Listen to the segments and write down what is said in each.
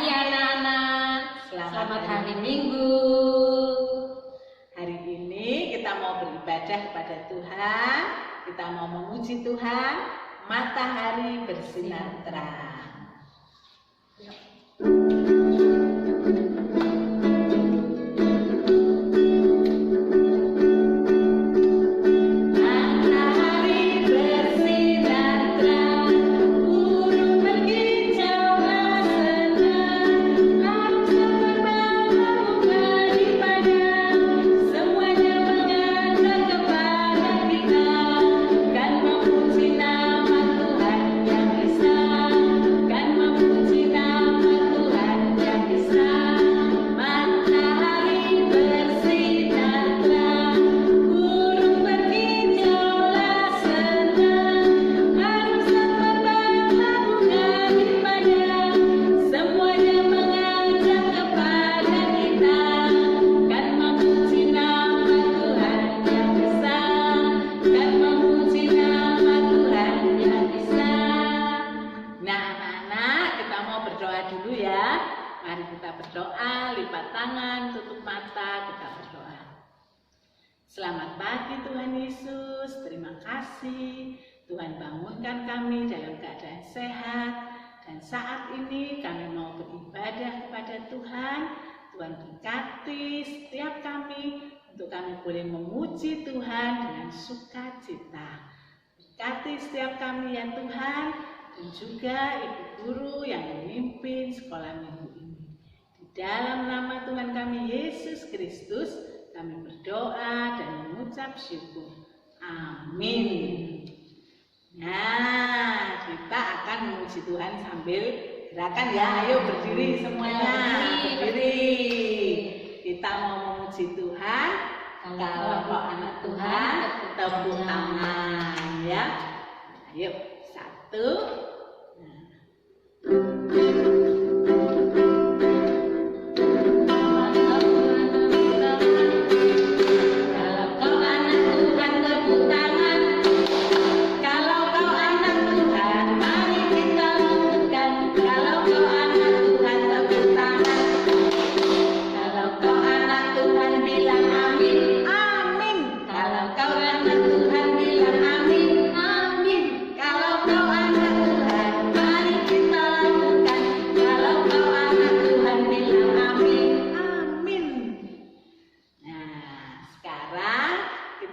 pagi anak-anak. Selamat hari Minggu. Hari ini kita mau beribadah kepada Tuhan. Kita mau memuji Tuhan. Matahari bersinar terang. Mari kita berdoa, lipat tangan, tutup mata, kita berdoa. Selamat pagi Tuhan Yesus, terima kasih Tuhan bangunkan kami dalam keadaan sehat. Dan saat ini kami mau beribadah kepada Tuhan. Tuhan berkati setiap kami untuk kami boleh memuji Tuhan dengan sukacita. Berkati setiap kami ya Tuhan, dan juga ibu guru yang memimpin sekolah minggu ini. Dalam nama Tuhan kami Yesus Kristus, kami berdoa dan mengucap syukur. Amin. Nah, kita akan memuji Tuhan sambil gerakan ya. Ayo berdiri semuanya. Berdiri. Kita mau memuji Tuhan. Kalau kau anak Tuhan, tepuk tangan ya. Ayo, 1.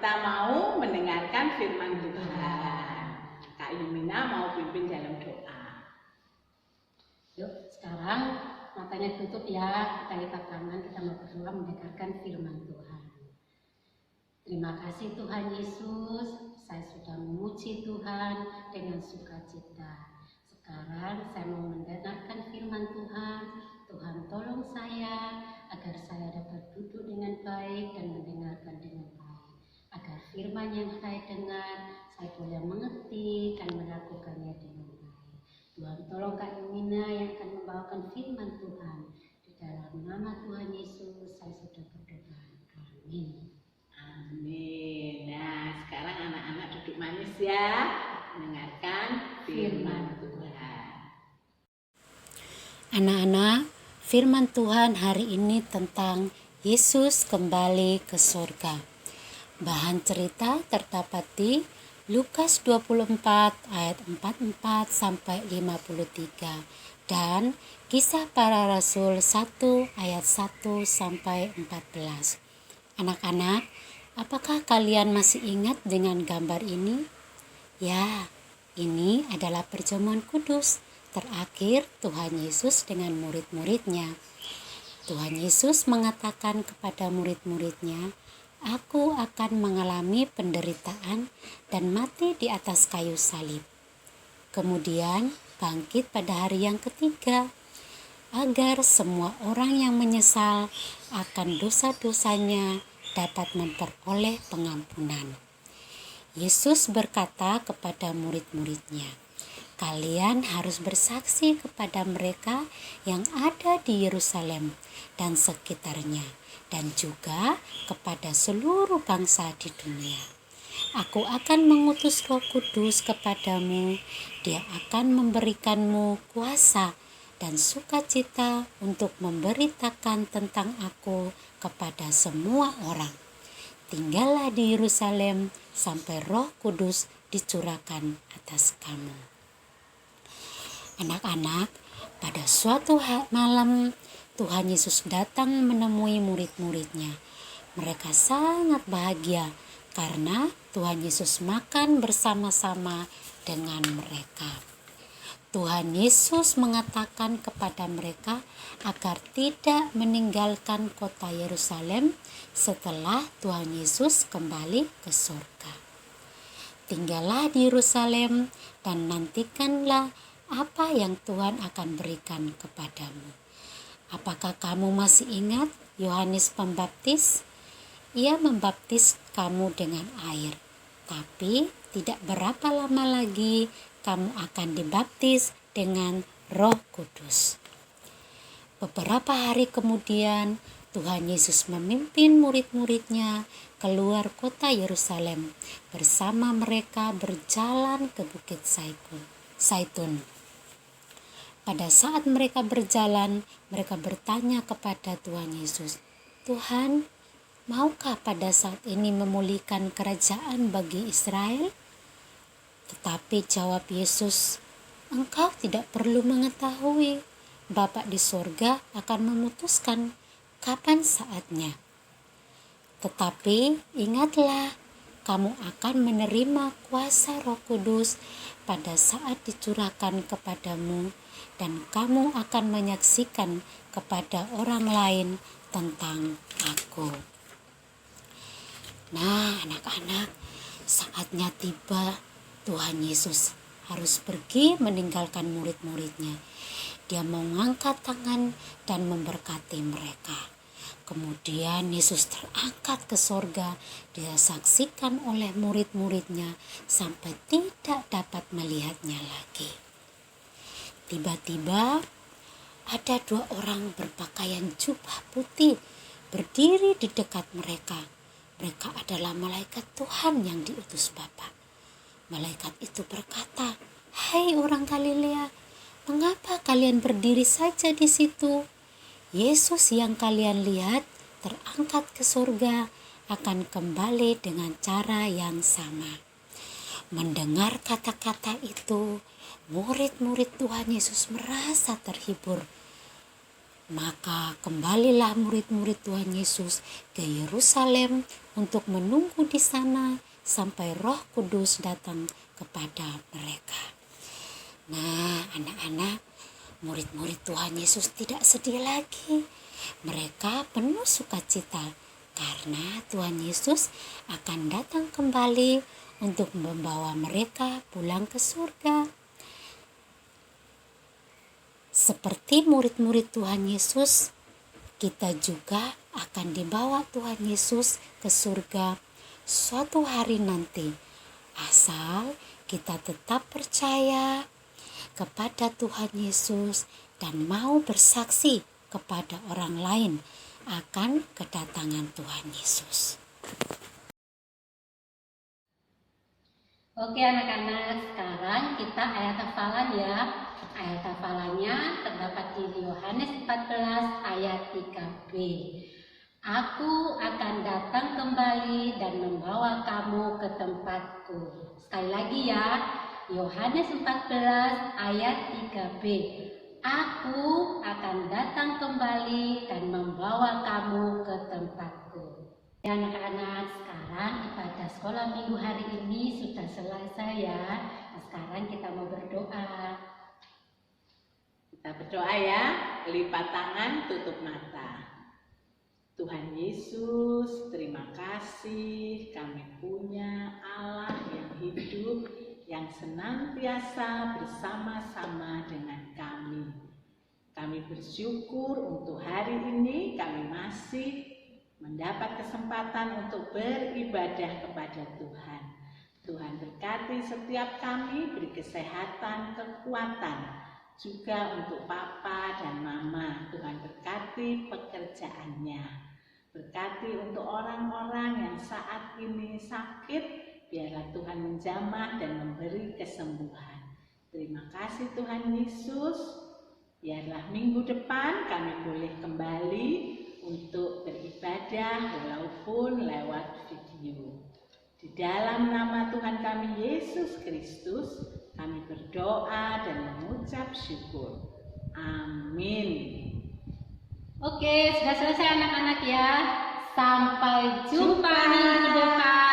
Kita mau mendengarkan firman Tuhan. Kak Yumina mau pimpin dalam doa. Yuk, sekarang matanya tutup ya. Kita lipat tangan, kita mau berdoa mendengarkan firman Tuhan. Terima kasih Tuhan Yesus. Saya sudah memuji Tuhan dengan sukacita. Sekarang saya mau mendengarkan firman Tuhan. Tuhan tolong saya agar saya dapat duduk dengan baik dan mendengarkan dengan baik. Agar firman yang saya dengar, saya boleh mengerti dan melakukannya dengan baik. Tuhan tolong Kak Yumina yang akan membawakan firman Tuhan. Di dalam nama Tuhan Yesus, saya sudah berdoa. Amin. Amin. Nah, sekarang anak-anak duduk manis ya, mendengarkan firman Tuhan. Anak-anak, firman Tuhan hari ini tentang Yesus kembali ke surga. Bahan cerita terdapat di Lukas 24 ayat 44 sampai 53 dan Kisah Para Rasul 1 ayat 1 sampai 14. Anak-anak, apakah kalian masih ingat dengan gambar ini? Ya, ini adalah perjamuan kudus terakhir Tuhan Yesus dengan murid-muridnya. Tuhan Yesus mengatakan kepada murid-muridnya, "Aku akan mengalami penderitaan dan mati di atas kayu salib. Kemudian bangkit pada hari yang ketiga, agar semua orang yang menyesal akan dosa-dosanya dapat memperoleh pengampunan." Yesus berkata kepada murid-muridnya, "Kalian harus bersaksi kepada mereka yang ada di Yerusalem dan sekitarnya, dan juga kepada seluruh bangsa di dunia. Aku akan mengutus Roh Kudus kepadamu. Dia akan memberikanmu kuasa dan sukacita untuk memberitakan tentang Aku kepada semua orang. Tinggallah di Yerusalem sampai Roh Kudus dicurahkan atas kamu. Anak-anak, pada suatu malam Tuhan Yesus datang menemui murid-muridnya. Mereka sangat bahagia karena Tuhan Yesus makan bersama-sama dengan mereka. Tuhan Yesus mengatakan kepada mereka agar tidak meninggalkan kota Yerusalem setelah Tuhan Yesus kembali ke surga. Tinggallah di Yerusalem dan nantikanlah apa yang Tuhan akan berikan kepadamu. Apakah kamu masih ingat Yohanes Pembaptis? Ia membaptis kamu dengan air, tapi tidak berapa lama lagi kamu akan dibaptis dengan Roh Kudus. Beberapa hari kemudian, Tuhan Yesus memimpin murid-muridnya keluar kota Yerusalem. Bersama mereka berjalan ke Bukit Zaitun. Pada saat mereka berjalan, mereka bertanya kepada Tuhan Yesus, "Tuhan, maukah pada saat ini memulihkan kerajaan bagi Israel?" Tetapi jawab Yesus, "Engkau tidak perlu mengetahui. Bapa di sorga akan memutuskan kapan saatnya. Tetapi ingatlah, kamu akan menerima kuasa Roh Kudus pada saat dicurahkan kepadamu, dan kamu akan menyaksikan kepada orang lain tentang Aku." Nah, anak-anak, saatnya tiba. Tuhan Yesus harus pergi meninggalkan murid-muridnya. Dia mengangkat tangan dan memberkati mereka. Kemudian Yesus terangkat ke sorga. Dia saksikan oleh murid-muridnya sampai tidak dapat melihatnya lagi. Tiba-tiba ada 2 orang berpakaian jubah putih berdiri di dekat mereka. Mereka adalah malaikat Tuhan yang diutus Bapa. Malaikat itu berkata, "Hai orang Galilea, mengapa kalian berdiri saja di situ? Yesus yang kalian lihat terangkat ke surga akan kembali dengan cara yang sama." Mendengar kata-kata itu, murid-murid Tuhan Yesus merasa terhibur. Maka kembalilah murid-murid Tuhan Yesus ke Yerusalem untuk menunggu di sana sampai Roh Kudus datang kepada mereka. Nah, anak-anak, murid-murid Tuhan Yesus tidak sedih lagi. Mereka penuh sukacita karena Tuhan Yesus akan datang kembali untuk membawa mereka pulang ke surga. Seperti murid-murid Tuhan Yesus, kita juga akan dibawa Tuhan Yesus ke surga suatu hari nanti, asal kita tetap percaya kepada Tuhan Yesus dan mau bersaksi kepada orang lain akan kedatangan Tuhan Yesus. Oke anak-anak, sekarang kita ayat hafalan ya. Ayat hafalannya terdapat di Yohanes 14 ayat 3b. "Aku akan datang kembali dan membawa kamu ke tempatku." Sekali lagi ya, Yohanes 14 ayat 3b. "Aku akan datang kembali dan membawa kamu ke tempatku." Ya anak-anak, sekarang ibadah sekolah minggu hari ini sudah selesai ya. Nah, sekarang kita mau berdoa. Kita berdoa ya, lipat tangan, tutup mata. Tuhan Yesus, terima kasih kami punya Allah yang hidup, yang senantiasa bersama-sama dengan kami. Kami bersyukur untuk hari ini kami masih mendapat kesempatan untuk beribadah kepada Tuhan. Tuhan berkati setiap kami, beri kesehatan, kekuatan, juga untuk Papa dan Mama. Tuhan berkati pekerjaannya. Berkati untuk orang-orang yang saat ini sakit, biarlah Tuhan menjamah dan memberi kesembuhan. Terima kasih Tuhan Yesus. Biarlah minggu depan kami boleh kembali untuk beribadah walaupun lewat video. Di dalam nama Tuhan kami Yesus Kristus, kami berdoa dan mengucap syukur. Amin. Oke, sudah selesai anak-anak ya. Sampai jumpa minggu depan.